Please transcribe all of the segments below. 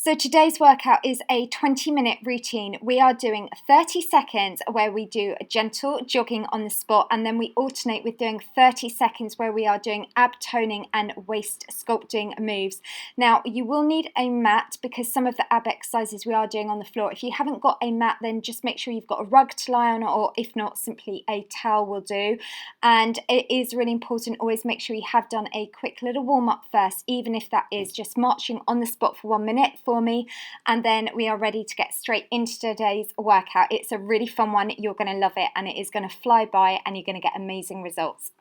So today's workout is a 20-minute routine. We are doing 30 seconds where we do a gentle jogging on the spot, and then we alternate with doing 30 seconds where we are doing ab toning and waist sculpting moves. Now, you will need a mat because some of the ab exercises we are doing on the floor. If you haven't got a mat, then just make sure you've got a rug to lie on, or if not, simply a towel will do. And it is really important, always make sure you have done a quick little warm-up first, even if that is just marching on the spot for 1 minute for me, and then we are ready to get straight into today's workout. It's a really fun one, you're going to love it, and it is going to fly by and you're going to get amazing results.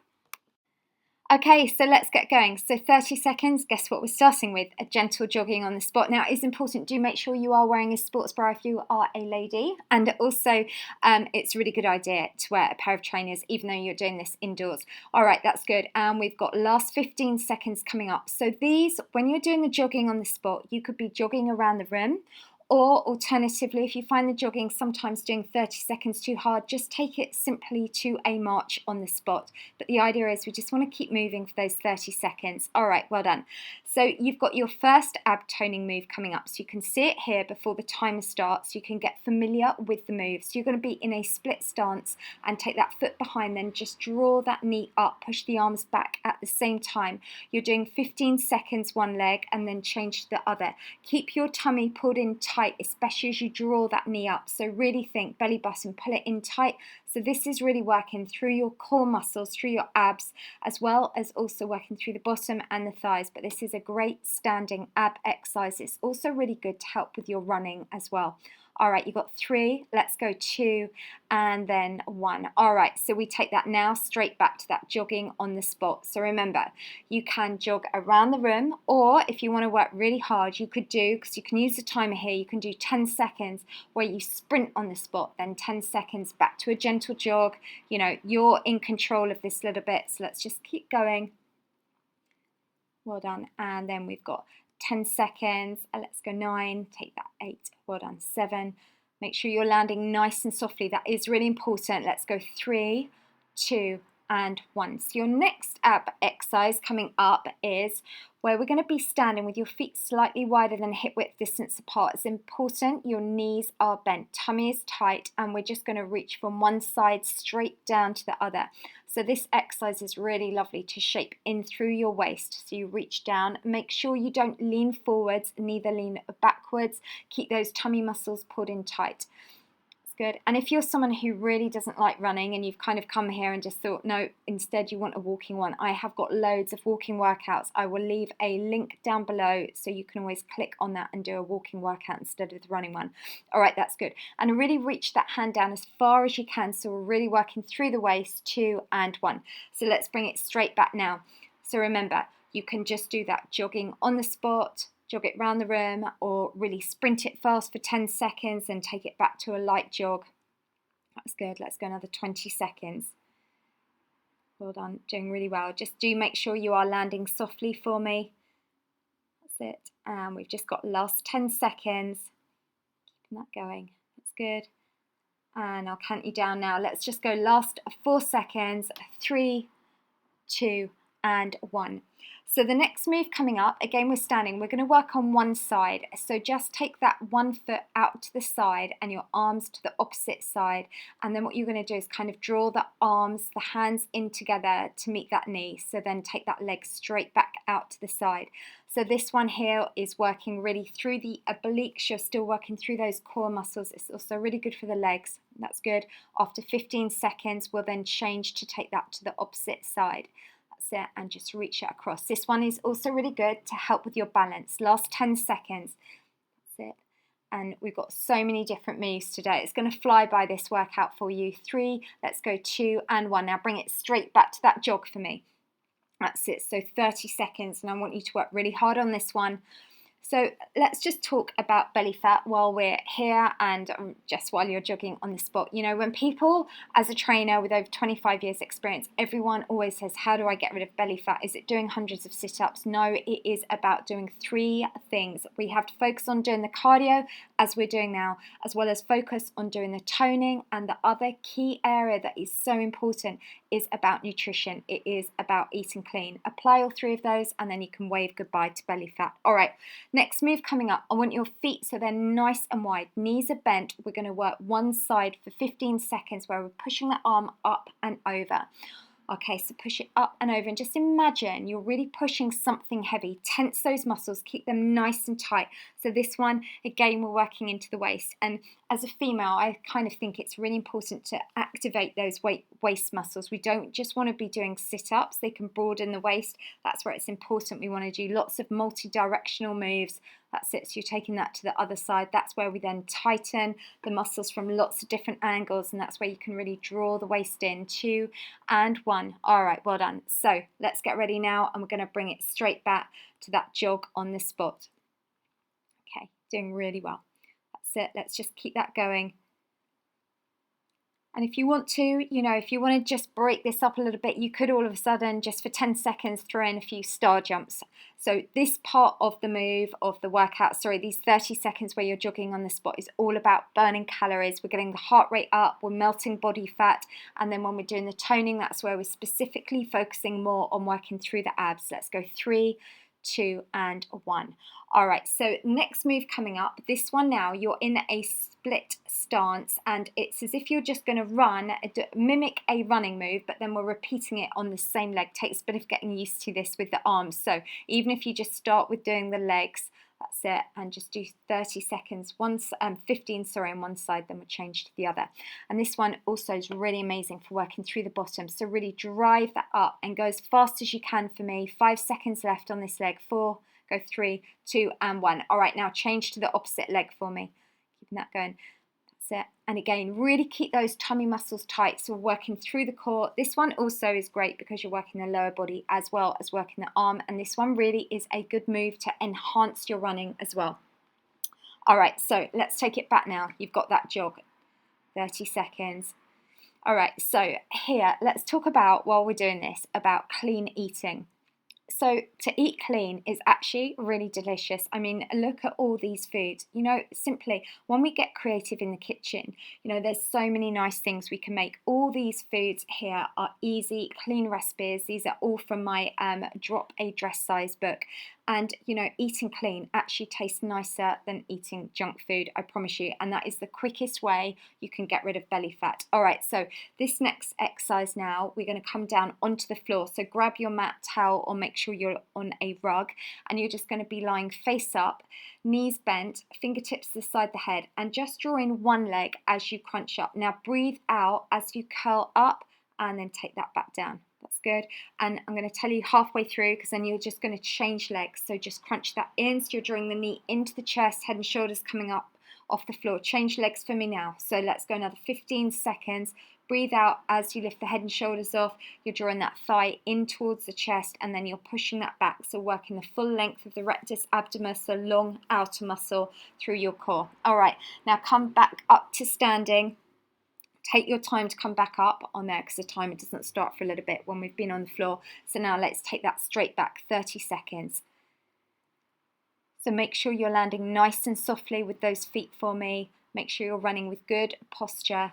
Okay, so let's get going. So 30 seconds, guess what we're starting with? A gentle jogging on the spot. Now, it is important, do make sure you are wearing a sports bra if you are a lady, and also it's a really good idea to wear a pair of trainers even though you're doing this indoors. All right, that's good. And we've got last 15 seconds coming up. So these, when you're doing the jogging on the spot, you could be jogging around the room, or alternatively, if you find the jogging sometimes doing 30 seconds too hard, just take it simply to a march on the spot. But the idea is we just want to keep moving for those 30 seconds. All right, well done. So you've got your first ab toning move coming up. So you can see it here before the timer starts. You can get familiar with the move. So you're going to be in a split stance and take that foot behind, then just draw that knee up, push the arms back at the same time. You're doing 15 seconds one leg and then change to the other. Keep your tummy pulled in tight, especially as you draw that knee up. So really think belly button, pull it in tight. So this is really working through your core muscles, through your abs, as well as also working through the bottom and the thighs. But this is a great standing ab exercise. It's also really good to help with your running as well. All right, you've got 3, let's go 2, and then 1. All right, so we take that now straight back to that jogging on the spot. So remember, you can jog around the room, or if you want to work really hard, you could do, because you can use the timer here, you can do 10 seconds where you sprint on the spot, then 10 seconds back to a gentle jog. You know, you're in control of this little bit, so let's just keep going. Well done. And then we've got 10 seconds, let's go 9, take that 8, well done, 7, make sure you're landing nice and softly, that is really important. Let's go 3, 2, and 1. So your next ab exercise coming up is where we're going to be standing with your feet slightly wider than hip width distance apart. It's important your knees are bent, tummy is tight, and we're just going to reach from one side straight down to the other. So this exercise is really lovely to shape in through your waist. So you reach down, make sure you don't lean forwards, neither lean backwards. Keep those tummy muscles pulled in tight. Good. And if you're someone who really doesn't like running and you've kind of come here and just thought, no, instead you want a walking one, I have got loads of walking workouts. I will leave a link down below so you can always click on that and do a walking workout instead of the running one. All right, that's good. And really reach that hand down as far as you can. So we're really working through the waist, 2 and 1. So let's bring it straight back now. So remember, you can just do that jogging on the spot, jog it round the room, or really sprint it fast for 10 seconds and take it back to a light jog. That's good. Let's go another 20 seconds. Well done, doing really well. Just do make sure you are landing softly for me. That's it. And we've just got last 10 seconds. Keeping that going. That's good. And I'll count you down now. Let's just go last 4 seconds. 3, 2, and 1. So the next move coming up, again we're standing, we're going to work on one side. So just take that one foot out to the side and your arms to the opposite side. And then what you're going to do is kind of draw the arms, the hands in together to meet that knee. So then take that leg straight back out to the side. So this one here is working really through the obliques. You're still working through those core muscles. It's also really good for the legs. That's good. After 15 seconds, we'll then change to take that to the opposite side. It, and just reach it across. This one is also really good to help with your balance. Last 10 seconds. That's it. And we've got so many different moves today. It's going to fly by this workout for you. 3, let's go 2 and 1. Now bring it straight back to that jog for me. That's it. So 30 seconds, and I want you to work really hard on this one. So let's just talk about belly fat while we're here and just while you're jogging on the spot. You know, when people, as a trainer with over 25 years experience, everyone always says, how do I get rid of belly fat? Is it doing hundreds of sit-ups? No, it is about doing 3 things. We have to focus on doing the cardio as we're doing now, as well as focus on doing the toning. And the other key area that is so important is about nutrition. It is about eating clean. Apply all 3 of those and then you can wave goodbye to belly fat. All right. Next move coming up, I want your feet so they're nice and wide. Knees are bent. We're going to work one side for 15 seconds where we're pushing the arm up and over. Okay, so push it up and over and just imagine you're really pushing something heavy. Tense those muscles, keep them nice and tight. So this one, again, we're working into the waist. And as a female, I kind of think it's really important to activate those waist muscles. We don't just want to be doing sit-ups. They can broaden the waist. That's where it's important. We want to do lots of multi-directional moves. That's it, so you're taking that to the other side. That's where we then tighten the muscles from lots of different angles, and that's where you can really draw the waist in. 2 and 1. All right, well done. So let's get ready now, and we're going to bring it straight back to that jog on the spot. Okay, doing really well. That's it, let's just keep that going. And if you want to, if you want to just break this up a little bit, you could all of a sudden, just for 10 seconds, throw in a few star jumps. So this part of the move, of the workout, these 30 seconds where you're jogging on the spot is all about burning calories. We're getting the heart rate up, we're melting body fat, and then when we're doing the toning, that's where we're specifically focusing more on working through the abs. Let's go 3, 2, and 1. All right, so next move coming up, this one now, you're in a split stance, and it's as if you're just going to run, mimic a running move, but then we're repeating it on the same leg. Takes a bit of getting used to this with the arms. So even if you just start with doing the legs, that's it, and just do 30 seconds, 15 on one side, then we'll change to the other. And this one also is really amazing for working through the bottom, so really drive that up and go as fast as you can for me. 5 seconds left on this leg. 4, go 3, 2, and 1. All right, now change to the opposite leg for me. Keeping that going. That's it. And again, really keep those tummy muscles tight, so we're working through the core. This one also is great because you're working the lower body as well as working the arm, and this one really is a good move to enhance your running as well. All right, so let's take it back now. You've got that jog, 30 seconds. All right, so here, let's talk about, while we're doing this, about clean eating. So to eat clean is actually really delicious. I mean, look at all these foods. Simply when we get creative in the kitchen, there's so many nice things we can make. All these foods here are easy, clean recipes. These are all from my Drop a Dress Size book. And, eating clean actually tastes nicer than eating junk food, I promise you. And that is the quickest way you can get rid of belly fat. All right, so this next exercise now, we're going to come down onto the floor. So grab your mat towel or make sure you're on a rug. And you're just going to be lying face up, knees bent, fingertips to the side of the head. And just draw in one leg as you crunch up. Now breathe out as you curl up and then take that back down. That's good. And I'm going to tell you halfway through because then you're just going to change legs. So just crunch that in. So you're drawing the knee into the chest, head and shoulders coming up off the floor. Change legs for me now. So let's go another 15 seconds. Breathe out as you lift the head and shoulders off. You're drawing that thigh in towards the chest and then you're pushing that back. So working the full length of the rectus abdominis, so long outer muscle through your core. All right, now come back up to standing. Take your time to come back up on there because the timer doesn't start for a little bit when we've been on the floor. So now let's take that straight back, 30 seconds. So make sure you're landing nice and softly with those feet for me. Make sure you're running with good posture.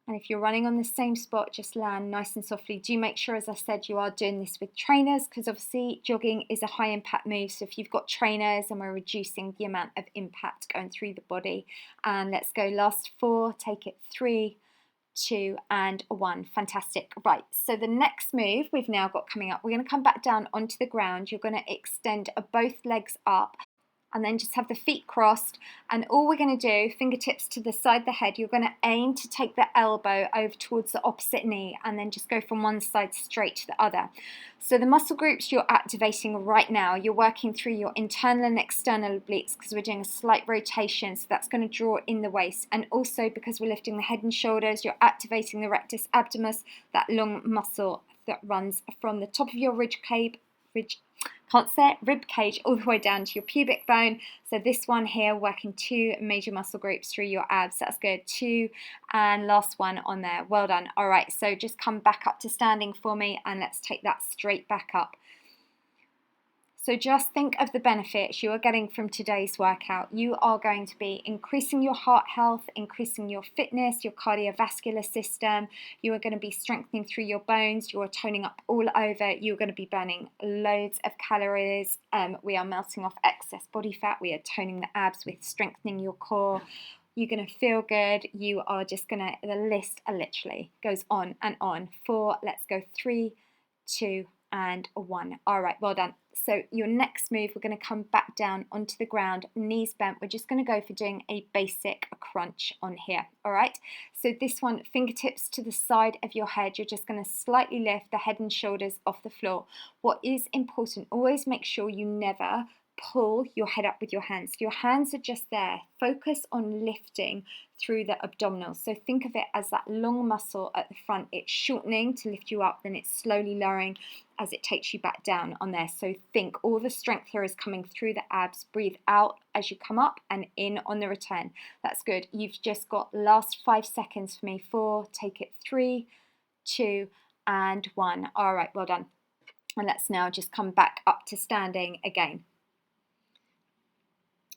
And if you're running on the same spot, just land nice and softly. Do make sure, as I said, you are doing this with trainers because obviously jogging is a high impact move. So if you've got trainers, and we're reducing the amount of impact going through the body. And let's go last 4, take it 3, 2, and 1. Fantastic. Right, so the next move we've now got coming up, we're going to come back down onto the ground. You're going to extend both legs up. And then just have the feet crossed, and all we're going to do, fingertips to the side of the head, you're going to aim to take the elbow over towards the opposite knee and then just go from one side straight to the other. So the muscle groups you're activating right now, you're working through your internal and external obliques because we're doing a slight rotation, so that's going to draw in the waist. And also because we're lifting the head and shoulders, you're activating the rectus abdominis, that long muscle that runs from the top of your rib cage all the way down to your pubic bone. So this one here, working 2 major muscle groups through your abs. That's good. 2, and last one on there. Well done. All right, so just come back up to standing for me and let's take that straight back up. So just think of the benefits you are getting from today's workout. You are going to be increasing your heart health, increasing your fitness, your cardiovascular system. You are going to be strengthening through your bones. You are toning up all over. You're going to be burning loads of calories. We are melting off excess body fat. We are toning the abs with strengthening your core. You're going to feel good. You are just going to, the list literally goes on and on. 4, let's go 3, 2, and 1. All right, well done. So your next move, we're going to come back down onto the ground, knees bent. We're just going to go for doing a basic crunch on here. All right, so this one, fingertips to the side of your head. You're just going to slightly lift the head and shoulders off the floor. What is important, always make sure you never pull your head up with your hands. Your hands are just there. Focus on lifting through the abdominals. So think of it as that long muscle at the front. It's shortening to lift you up, then it's slowly lowering as it takes you back down on there. So think all the strength here is coming through the abs. Breathe out as you come up and in on the return. That's good. You've just got last 5 seconds for me. 4, take it 3, 2, and 1. All right, well done. And let's now just come back up to standing again.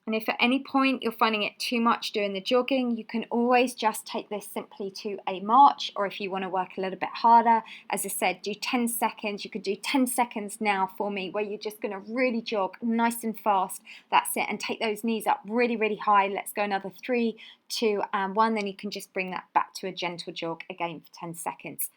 And if at any point you're finding it too much doing the jogging, you can always just take this simply to a march, or if you want to work a little bit harder, as I said, do 10 seconds. You could do 10 seconds now for me where you're just going to really jog nice and fast. That's it. And take those knees up really, really high. Let's go another 3, 2, and 1. Then you can just bring that back to a gentle jog again for 10 seconds.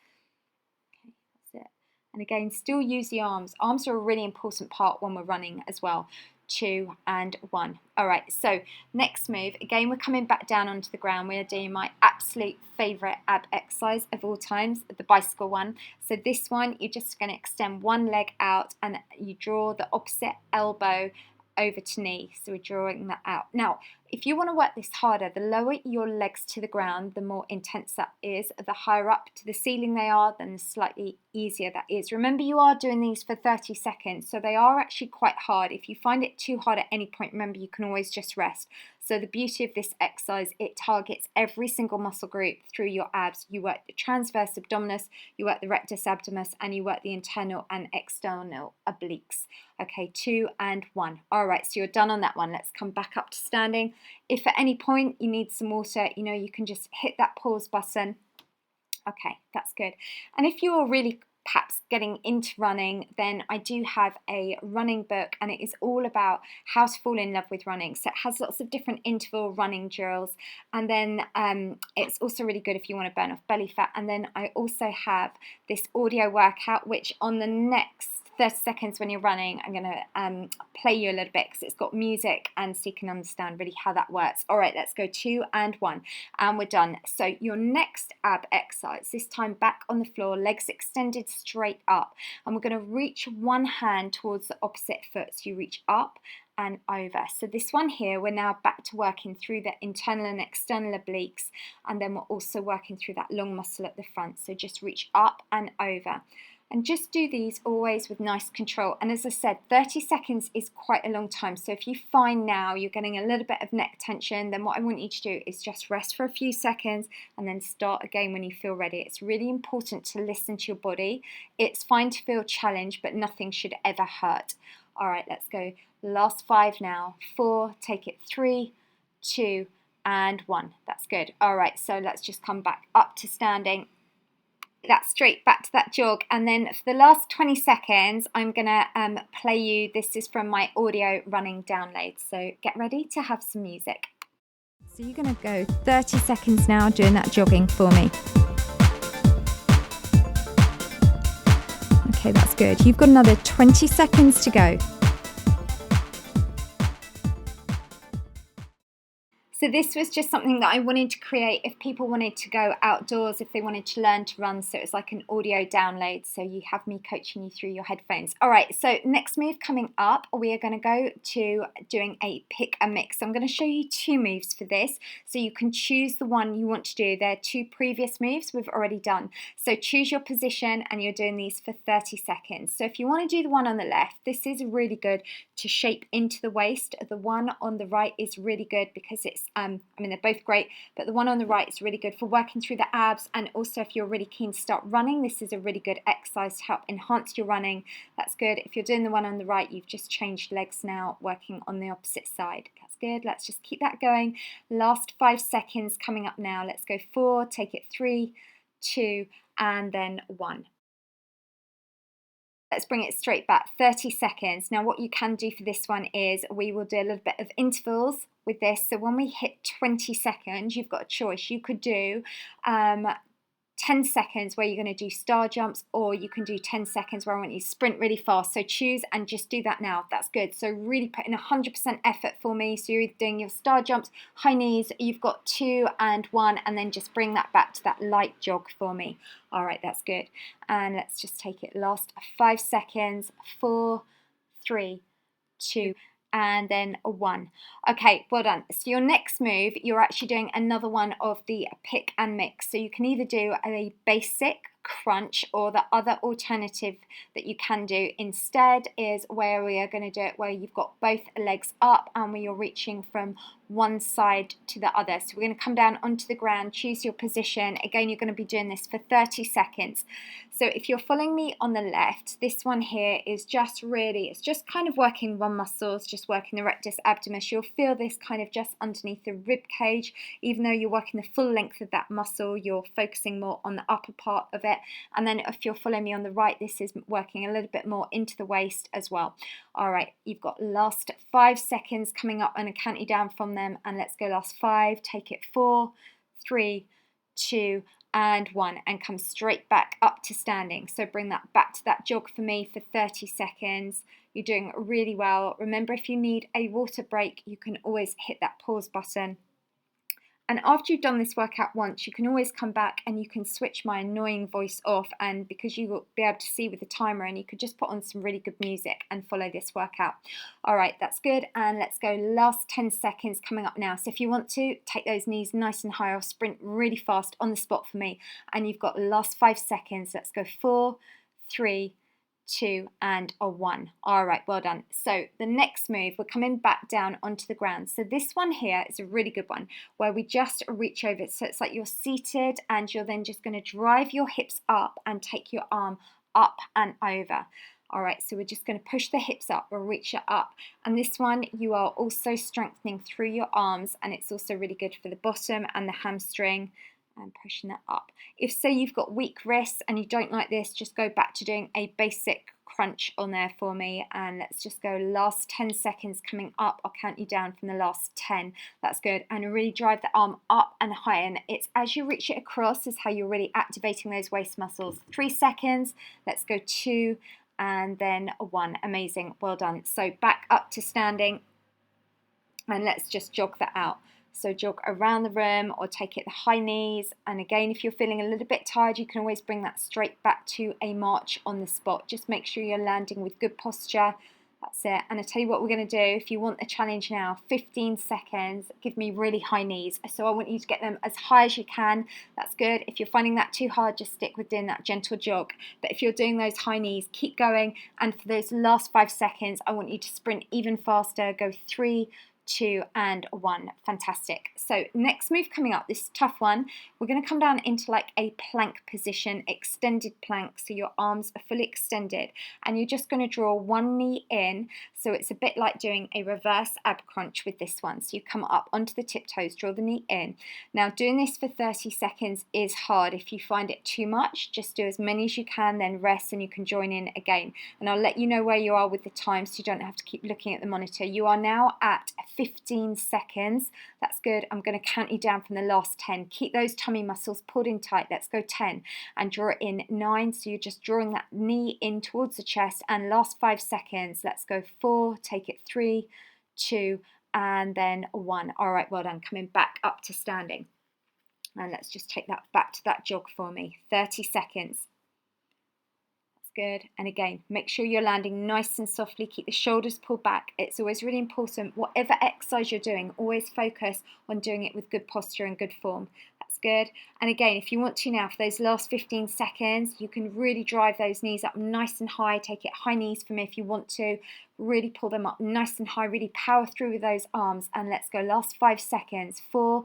Okay, that's it. And again, still use the arms. Arms are a really important part when we're running as well. 2 and 1. All right, so next move, again, we're coming back down onto the ground. We are doing my absolute favorite ab exercise of all times, the bicycle one. So this one, you're just going to extend one leg out and you draw the opposite elbow over to knee. So we're drawing that out. Now, if you want to work this harder, the lower your legs to the ground, the more intense that is. The higher up to the ceiling they are, then the slightly easier that is. Remember, you are doing these for 30 seconds, so they are actually quite hard. If you find it too hard at any point, remember, you can always just rest. So the beauty of this exercise, it targets every single muscle group through your abs. You work the transverse abdominis, you work the rectus abdominis, and you work the internal and external obliques. Okay, 2 and 1. All right, so you're done on that one. Let's come back up to standing. If at any point you need some water, you know, you can just hit that pause button. Okay, that's good. And if you're really perhaps getting into running, then I do have a running book, and it is all about how to fall in love with running. So it has lots of different interval running drills, and then it's also really good if you want to burn off belly fat. And then I also have this audio workout, which on the next 30 seconds when you're running, I'm going to play you a little bit because it's got music, and so you can understand really how that works. All right, let's go 2 and 1, and we're done. So your next ab exercise, this time back on the floor, legs extended straight up, and we're going to reach one hand towards the opposite foot. So you reach up and over. So this one here, we're now back to working through the internal and external obliques, and then we're also working through that long muscle at the front. So just reach up and over. And just do these always with nice control. And as I said, 30 seconds is quite a long time. So if you find now you're getting a little bit of neck tension, then what I want you to do is just rest for a few seconds and then start again when you feel ready. It's really important to listen to your body. It's fine to feel challenged, but nothing should ever hurt. All right, let's go. Last 5 now. 4, take it 3, 2, and 1. That's good. All right, so let's just come back up to standing. That's straight back to that jog, and then for the last 20 seconds I'm gonna play you, this is from my audio running download, so get ready to have some music. So you're gonna go 30 seconds now doing that jogging for me. Okay, that's good. You've got another 20 seconds to go. So this was just something that I wanted to create if people wanted to go outdoors, if they wanted to learn to run. So it's like an audio download. So you have me coaching you through your headphones. All right, so next move coming up, we are going to go to doing a pick a mix. So I'm going to show you 2 moves for this. So you can choose the one you want to do. There are 2 previous moves we've already done. So choose your position, and you're doing these for 30 seconds. So if you want to do the one on the left, this is really good to shape into the waist. The one on the right is really good because it's I mean, they're both great, but the one on the right is really good for working through the abs, and also if you're really keen to start running, this is a really good exercise to help enhance your running. That's good. If you're doing the one on the right, you've just changed legs now, working on the opposite side. That's good. Let's just keep that going. Last 5 seconds coming up now. Let's go 4, take it 3, 2, and then 1. Let's bring it straight back, 30 seconds. Now what you can do for this one is we will do a little bit of intervals with this. So when we hit 20 seconds, you've got a choice. You could do 10 seconds where you're going to do star jumps, or you can do 10 seconds where I want you to sprint really fast. So choose and just do that now. That's good. So really put in 100% effort for me. So you're either doing your star jumps, high knees, you've got 2 and 1, and then just bring that back to that light jog for me. All right, that's good. And let's just take it last 5 seconds. 4, 3, 2, and then 1. Okay, well done. So your next move, you're actually doing another one of the pick and mix. So you can either do a basic crunch, or the other alternative that you can do instead is where we are going to do it where you've got both legs up and where you're reaching from one side to the other. So we're going to come down onto the ground, choose your position. Again, you're going to be doing this for 30 seconds. So if you're following me on the left, this one here is just really, it's just kind of working one muscle, it's just working the rectus abdominis. You'll feel this kind of just underneath the rib cage. Even though you're working the full length of that muscle, you're focusing more on the upper part of it. And then if you're following me on the right, this is working a little bit more into the waist as well. All right, you've got last 5 seconds coming up, and I'll count you down from them, and let's go last 5, take it 4, 3, 2, and 1, and come straight back up to standing. So bring that back to that jog for me for 30 seconds. You're doing really well. Remember, if you need a water break, you can always hit that pause button. And after you've done this workout once, you can always come back and you can switch my annoying voice off, and because you will be able to see with the timer, and you could just put on some really good music and follow this workout. All right, that's good. And let's go last 10 seconds coming up now. So if you want to, take those knees nice and high or sprint really fast on the spot for me. And you've got the last 5 seconds. Let's go 4, 3, 2, and a 1. All right, well done. So the next move, we're coming back down onto the ground. So this one here is a really good one where we just reach over. So it's like you're seated and you're then just going to drive your hips up and take your arm up and over. All right, so we're just going to push the hips up, we'll reach it up. And this one, you are also strengthening through your arms, and it's also really good for the bottom and the hamstring. And pushing that up. If say you've got weak wrists and you don't like this, just go back to doing a basic crunch on there for me. And let's just go last 10 seconds coming up. I'll count you down from the last 10. That's good. And really drive the arm up and high, and it's as you reach it across is how you're really activating those waist muscles. 3 seconds. Let's go 2 and then 1. Amazing, well done. So back up to standing, and let's just jog that out. So jog around the room or take it the high knees. And again, if you're feeling a little bit tired, you can always bring that straight back to a march on the spot. Just make sure you're landing with good posture. That's it. And I tell you what we're going to do. If you want the challenge now, 15 seconds, give me really high knees. So I want you to get them as high as you can. That's good. If you're finding that too hard, just stick with doing that gentle jog. But if you're doing those high knees, keep going. And for those last 5 seconds, I want you to sprint even faster. Go 3, 2, and 1. Fantastic. So next move coming up, this tough one, we're going to come down into like a plank position, extended plank, so your arms are fully extended, and you're just going to draw one knee in. So it's a bit like doing a reverse ab crunch with this one. So you come up onto the tiptoes, draw the knee in. Now doing this for 30 seconds is hard. If you find it too much, just do as many as you can, then rest, and you can join in again. And I'll let you know where you are with the time, so you don't have to keep looking at the monitor. You are now at 15 seconds. That's good. I'm going to count you down from the last 10. Keep those tummy muscles pulled in tight. Let's go 10 and draw it in 9. So you're just drawing that knee in towards the chest. And last 5 seconds. Let's go 4, take it 3, 2, and then 1. All right, well done. Coming back up to standing. And let's just take that back to that jog for me. 30 seconds. Good. And again, make sure you're landing nice and softly. Keep the shoulders pulled back. It's always really important, whatever exercise you're doing, always focus on doing it with good posture and good form. That's good. And again, if you want to now, for those last 15 seconds, you can really drive those knees up nice and high. Take it high knees for me if you want to. Really pull them up nice and high. Really power through with those arms. And let's go. Last 5 seconds. 4,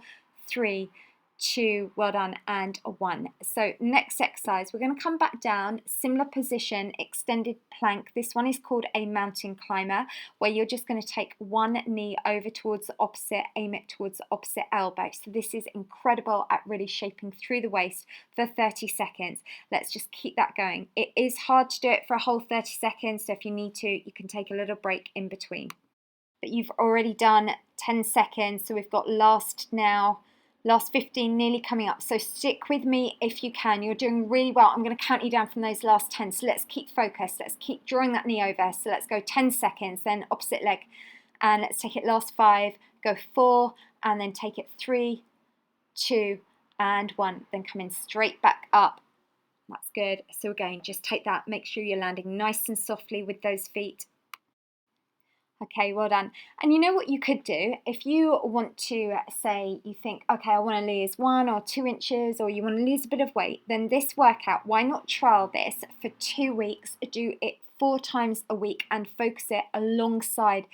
3, 2, well done, and 1. So next exercise, we're going to come back down, similar position, extended plank. This one is called a mountain climber, where you're just going to take one knee over towards the opposite, aim it towards the opposite elbow. So this is incredible at really shaping through the waist for 30 seconds. Let's just keep that going. It is hard to do it for a whole 30 seconds, so if you need to, you can take a little break in between. But you've already done 10 seconds, so we've got last 15 nearly coming up. So stick with me if you can. You're doing really well. I'm going to count you down from those last 10. So let's keep focused. Let's keep drawing that knee over. So let's go 10 seconds, then opposite leg. And let's take it last 5, go 4, and then take it 3, 2, and 1. Then come in straight back up. That's good. So again, just take that. Make sure you're landing nice and softly with those feet. Okay, well done. And you know what you could do? If you want to say, you think, okay, I want to lose 1 or 2 inches, or you want to lose a bit of weight, then this workout, why not trial this for 2 weeks, do it 4 times a week and focus it alongside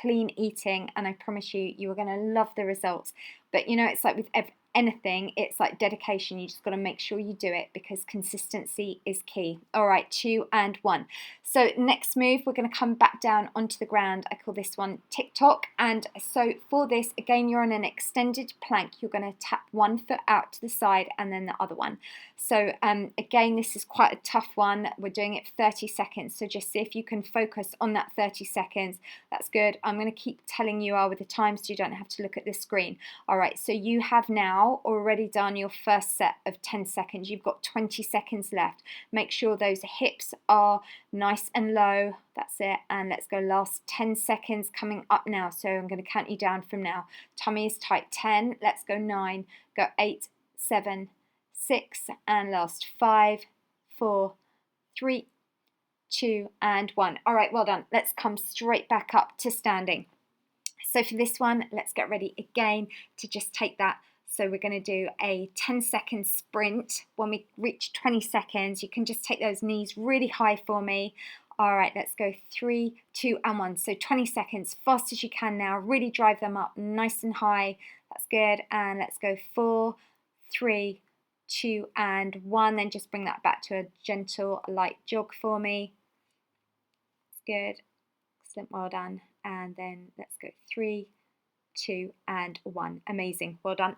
clean eating, and I promise you, you are going to love the results. But you know, it's like with anything, it's like dedication. You just got to make sure you do it, because consistency is key. All right, 2 and 1. So next move, we're going to come back down onto the ground. I call this one Tick-tock. And so for this, again, you're on an extended plank. You're going to tap one foot out to the side and then the other one. So again, this is quite a tough one. We're doing it for 30 seconds. So just see if you can focus on that 30 seconds. That's good. I'm going to keep telling you with the time so you don't have to look at the screen. All right, so you have now already done your first set of 10 seconds. You've got 20 seconds left. Make sure those hips are nice and low. That's it. And let's go last 10 seconds coming up now. So I'm going to count you down from now. Tummy is tight. 10. Let's go 9. Go 8, 7, 6, and last 5, 4, 3, 2, and 1. All right, well done. Let's come straight back up to standing. So for this one, let's get ready again to just take that. So we're going to do a 10-second sprint. When we reach 20 seconds, you can just take those knees really high for me. All right, let's go 3, 2, and 1. So 20 seconds, fast as you can now. Really drive them up nice and high. That's good. And let's go 4, 3, 2, and 1. Then just bring that back to a gentle, light jog for me. That's good. Excellent, well done. And then let's go 3, 2, and 1. Amazing, well done.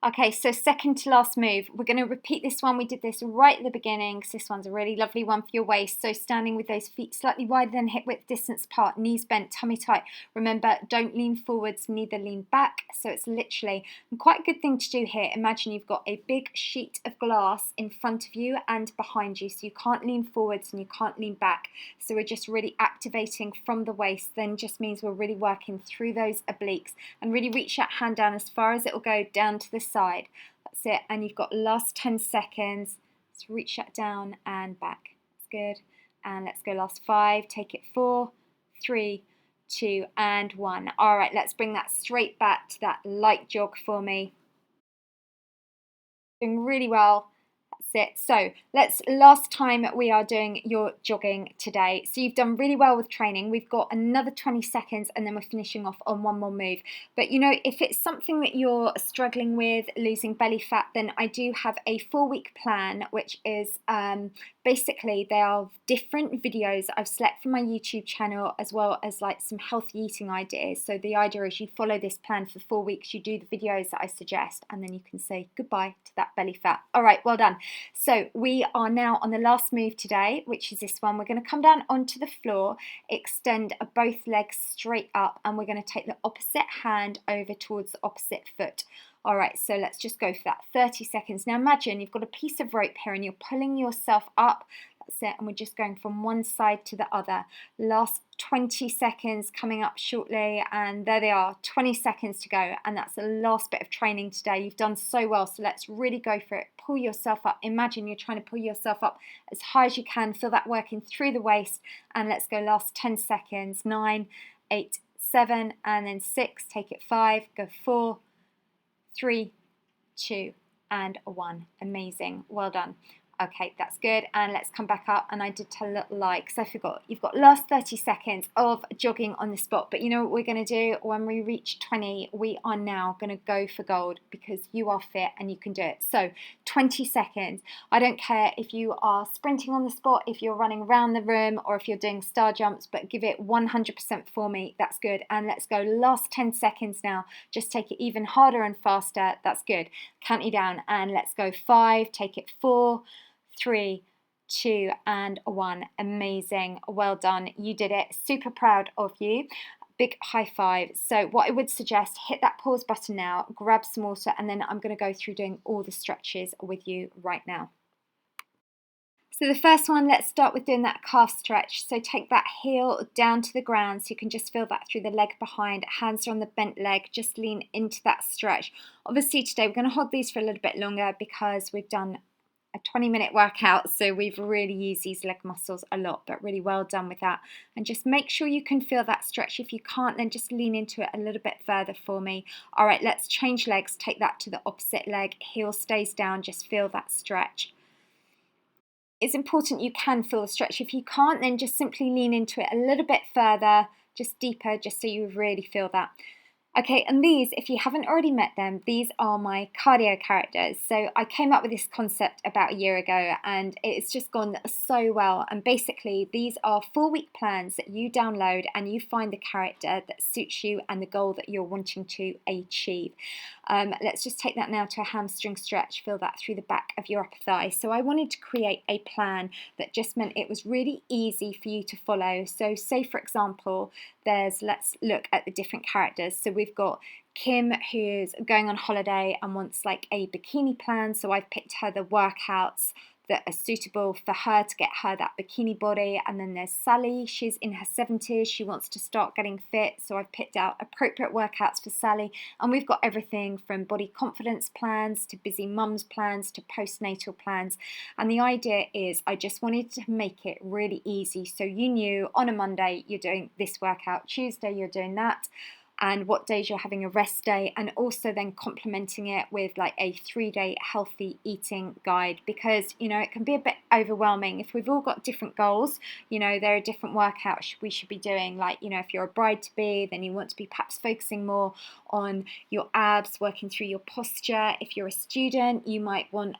Okay, so second to last move. We're going to repeat this one. We did this right at the beginning, because this one's a really lovely one for your waist. So standing with those feet slightly wider than hip width distance apart, knees bent, tummy tight. Remember, don't lean forwards, neither lean back. So it's literally quite a good thing to do here. Imagine you've got a big sheet of glass in front of you and behind you. So you can't lean forwards and you can't lean back. So we're just really activating from the waist. Then just means we're really working through those obliques, and really reach that hand down as far as it will go down to the side. That's it. And you've got last 10 seconds. Let's reach that down and back. That's good. And let's go last 5. Take it 4, 3, 2, and 1. All right, let's bring that straight back to that light jog for me. Doing really well. That's it. So last time we are doing your jogging today. So you've done really well with training. We've got another 20 seconds and then we're finishing off on one more move. But you know, if it's something that you're struggling with, losing belly fat, then I do have a 4-week plan, which is basically they are different videos I've selected from my YouTube channel, as well as like some healthy eating ideas. So the idea is you follow this plan for 4 weeks, you do the videos that I suggest, and then you can say goodbye to that belly fat. All right, well done. So we are now on the last move today, which is this one. We're going to come down onto the floor, extend both legs straight up, and we're going to take the opposite hand over towards the opposite foot. All right, so let's just go for that 30 seconds. Now imagine you've got a piece of rope here and you're pulling yourself up. That's it, and we're just going from one side to the other. Last 20 seconds coming up shortly, and there they are, 20 seconds to go, and that's the last bit of training today. You've done so well, so let's really go for it. Pull yourself up. Imagine you're trying to pull yourself up as high as you can. Feel that working through the waist, and let's go last 10 seconds. 9, 8, 7, and then 6. Take it 5. Go 4, 3, 2, and 1. Amazing. Well done. Okay, that's good. And let's come back up. And I did tell a little lie because I forgot. You've got last 30 seconds of jogging on the spot. But you know what we're going to do? When we reach 20, we are now going to go for gold because you are fit and you can do it. So 20 seconds. I don't care if you are sprinting on the spot, if you're running around the room, or if you're doing star jumps, but give it 100% for me. That's good. And let's go last 10 seconds now. Just take it even harder and faster. That's good. Count you down and let's go 5, take it 4, 3, 2, and 1. Amazing. Well done. You did it. Super proud of you. Big high five. So what I would suggest, hit that pause button now, grab some water, and then I'm going to go through doing all the stretches with you right now. So the first one, let's start with doing that calf stretch. So take that heel down to the ground so you can just feel that through the leg behind. Hands are on the bent leg. Just lean into that stretch. Obviously today we're going to hold these for a little bit longer because we've done a 20-minute workout, so we've really used these leg muscles a lot, but really well done with that. And just make sure you can feel that stretch. If you can't, then just lean into it a little bit further for me. All right, let's change legs. Take that to the opposite leg. Heel stays down. Just feel that stretch. It's important you can feel the stretch. If you can't, then just simply lean into it a little bit further, just deeper, just so you really feel that. Okay, and these, if you haven't already met them, these are my cardio characters. So I came up with this concept about a year ago and it's just gone so well. And basically these are 4-week plans that you download and you find the character that suits you and the goal that you're wanting to achieve. Let's just take that now to a hamstring stretch. Feel that through the back of your upper thigh. So I wanted to create a plan that just meant it was really easy for you to follow. So say for example, let's look at the different characters. So we've got Kim, who's going on holiday and wants like a bikini plan. So I've picked her the workouts that are suitable for her to get her that bikini body. And then there's Sally, she's in her 70s, she wants to start getting fit, so I've picked out appropriate workouts for Sally. And we've got everything from body confidence plans to busy mums plans to postnatal plans. And the idea is I just wanted to make it really easy, so you knew on a Monday you're doing this workout, Tuesday you're doing that, and what days you're having a rest day, and also then complementing it with like a 3-day healthy eating guide, because you know it can be a bit overwhelming if we've all got different goals. You know, there are different workouts we should be doing, like, you know, if you're a bride-to-be, then you want to be perhaps focusing more on your abs, working through your posture. If you're a student, you might want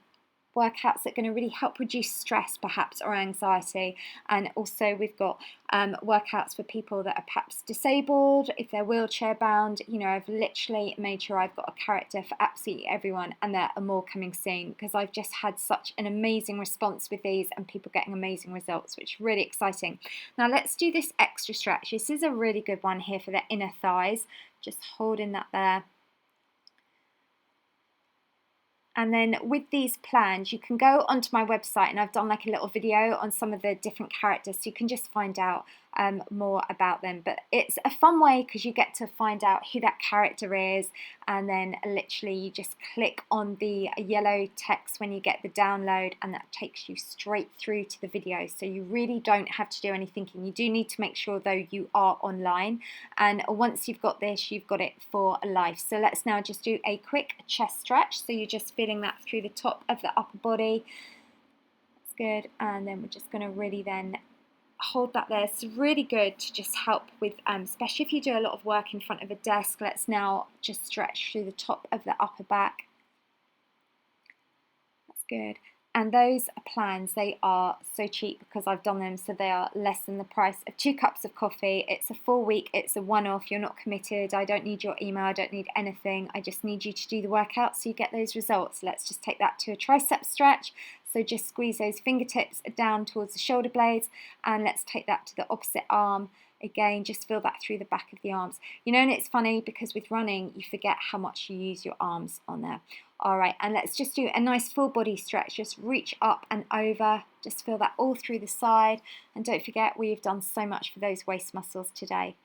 workouts that are going to really help reduce stress perhaps or anxiety. And also we've got workouts for people that are perhaps disabled, if they're wheelchair bound. You know, I've literally made sure I've got a character for absolutely everyone, and there are more coming soon because I've just had such an amazing response with these and people getting amazing results, which is really exciting. Now let's do this extra stretch. This is a really good one here for the inner thighs, just holding that there. And then with these plans, you can go onto my website and I've done like a little video on some of the different characters, so you can just find out more about them. But it's a fun way because you get to find out who that character is, and then literally you just click on the yellow text when you get the download and that takes you straight through to the video. So you really don't have to do any thinking. You do need to make sure though you are online, and once you've got this, you've got it for life. So let's now just do a quick chest stretch. So you're just feeling that through the top of the upper body. That's good. And then we're just going to really then hold that there. It's really good to just help with, especially if you do a lot of work in front of a desk. Let's now just stretch through the top of the upper back. That's good. And those plans, they are so cheap because I've done them, so they are less than the price of 2 cups of coffee. It's a 4-week, it's a one-off, you're not committed. I don't need your email, I don't need anything. I just need you to do the workout so you get those results. Let's just take that to a tricep stretch. So just squeeze those fingertips down towards the shoulder blades, and let's take that to the opposite arm. Again, just feel that through the back of the arms. You know, and it's funny because with running, you forget how much you use your arms on there. All right, and let's just do a nice full body stretch. Just reach up and over. Just feel that all through the side. And don't forget, we've done so much for those waist muscles today.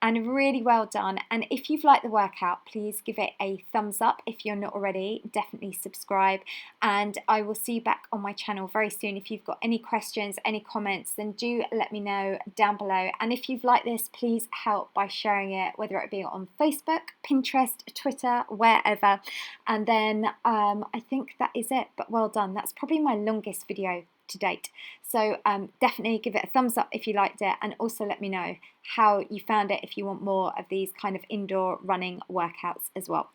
and really well done. And if you've liked the workout, please give it a thumbs up. If you're not already, definitely subscribe, and I will see you back on my channel very soon. If you've got any questions, any comments, then do let me know down below. And if you've liked this, please help by sharing it, whether it be on Facebook, Pinterest, Twitter, wherever. And then I think that is it, but well done. That's probably my longest video to date. So definitely give it a thumbs up if you liked it, and also let me know how you found it if you want more of these kind of indoor running workouts as well.